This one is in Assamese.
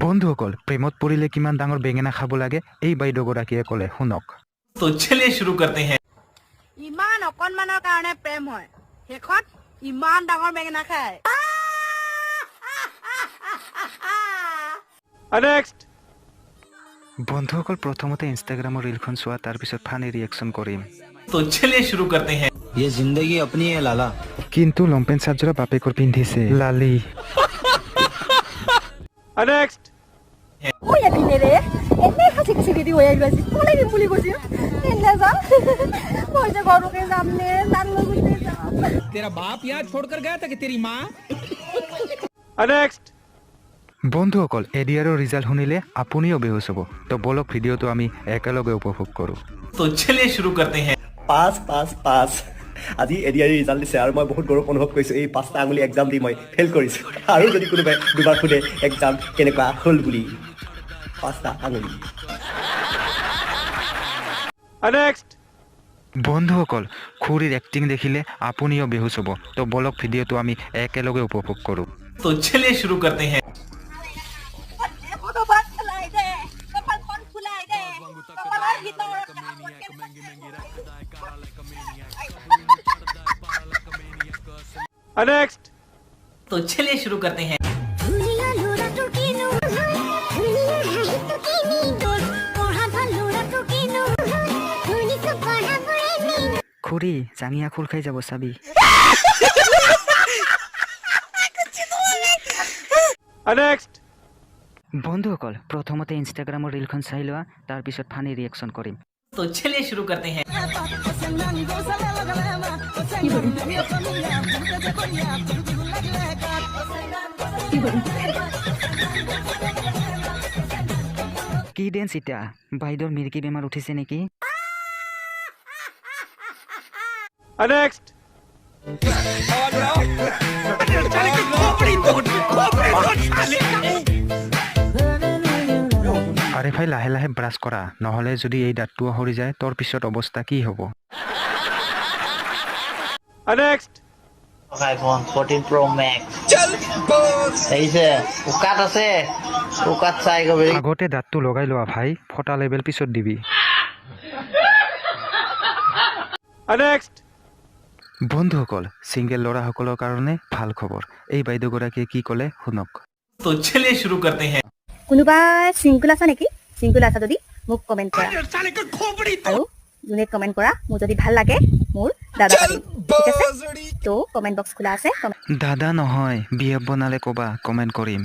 বন্ধুসকল প্ৰেমত পৰিলে কিমান ডাঙৰ বেঙেনা খাব লাগে এই বাইদেউগৰাকীয়ে ক'লে শুনক। तो चलिए शुरू करते हैं। ইমান অকণমানৰ কাৰণে প্ৰেম হয়, শেষত ইমান ডাঙৰ বেঙেনা খায়। नेक्स्ट। বন্ধুসকল প্ৰথমতে ইনষ্টাগ্ৰামৰ ৰিলখন চোৱা তাৰ পিছত ফানি ৰিয়েকশ্যন কৰিম। तो चलिए शुरू करते हैं। ये जिंदगी अपनी है लाला। কিন্তু লম্পেন চাৰ্জৰা বাপেকৰ পিন্ধিছে লালি। नेक्स्ट। মই এপিনে ৰে এনে হাসি খুশি দিদি হৈ আহিবা আজি কোলাই দিম বুলি কৈছিল এনে যা মই যে ঘৰকে যাম নে নান লগতে যাম। तेरा बाप यहाँ छोड़कर गया था कि तेरी माँ? नेक्स्ट। বন্ধুসকল এডিয়াৰৰ ৰিজাল্ট শুনিলে আপুনিও বেহুচ হ'ব। তো বলক ভিডিঅ'টো আমি একেলগে উপভোগ কৰোঁ। तो चलिए शुरू करते हैं। পাঁচ পাঁচ পাঁচ আজি এডিআৰ ৰিজাল্ট দিছে আৰু মই বহুত গৌৰৱ অনুভৱ কৰিছোঁ। এই 5টা আঙুলি এক্সাম দি মই ফেইল কৰিছোঁ। আৰু যদি কোনোবাই দুবাৰ সোধে এক্সাম কেনেকুৱা হ'ল বুলি, 5টা আঙুলি। नेक्स्ट। বন্ধুসকল খুৰীৰ এক্টিং দেখিলে আপুনিও বেহুচ হ'ব। তো বলক ভিডিঅ'টো আমি একেলগে উপভোগ কৰোঁ। तो चलिए शुरू करते हैं। কতবাৰ খোলাই দে কপালখন খোলাই দে কপালৰ ভিতৰত नेक्स्ट। तो चलिए शुरू करते हैं। দুনিয়া লোৰা তো কিনো দুনিয়া হাই তো কিনি পঢ়া ভাল লোৰা তো কিনো দুনি তো পঢ়া পঢ়ে নি খুৰী জাঙিয়া খোল খাই যাব চাবি। नेक्स्ट। বন্ধুসকল প্ৰথমতে ইনষ্টাগ্ৰামৰ ৰিলখন চাই লোৱা তাৰ পিছত ফানি ৰিয়েকশ্যন কৰিম। तो चलिए शुरू करते हैं। কি ডেন্স ইটা বাইদেউৰ মিৰ্কি বেমাৰ উঠিছে নেকি? नेक्स्ट। আৰে ভাই লাহে লাহে ব্ৰাছ কৰা, নহ'লে যদি এই দাঁতটো সৰি যায় তোৰ পিছত অৱস্থা কি হ'ব? नेक्स्ट। iPhone 14 Pro Max আহিছে উকাত আছে উকাত চাই গবি আগতে দাঁতটো লগাই লোৱা ভাই, ফটা লেবেল পিছত দিবি। नेक्स्ट। বন্ধুসকল ছিংগেল ল'ৰাসকলৰ কাৰণে ভাল খবৰ। এই বাইদেউগৰাকীয়ে কি ক'লে শুনক। तो चलिए शुरू करते हैं। কোনোবা সিঙ্গুল আছে নেকি? সিঙ্গুল আছে যদি মোক কমেন্ট কৰা আৰু যোনে কমেন্ট কৰা মোৰ যদি ভাল লাগে মোৰ দাদা পাতিম, ঠিক আছে? তো কমেন্ট বক্স খোলা আছে। দাদা নহয় বিএফ বনালে ক'বা, কমেণ্ট কৰিম।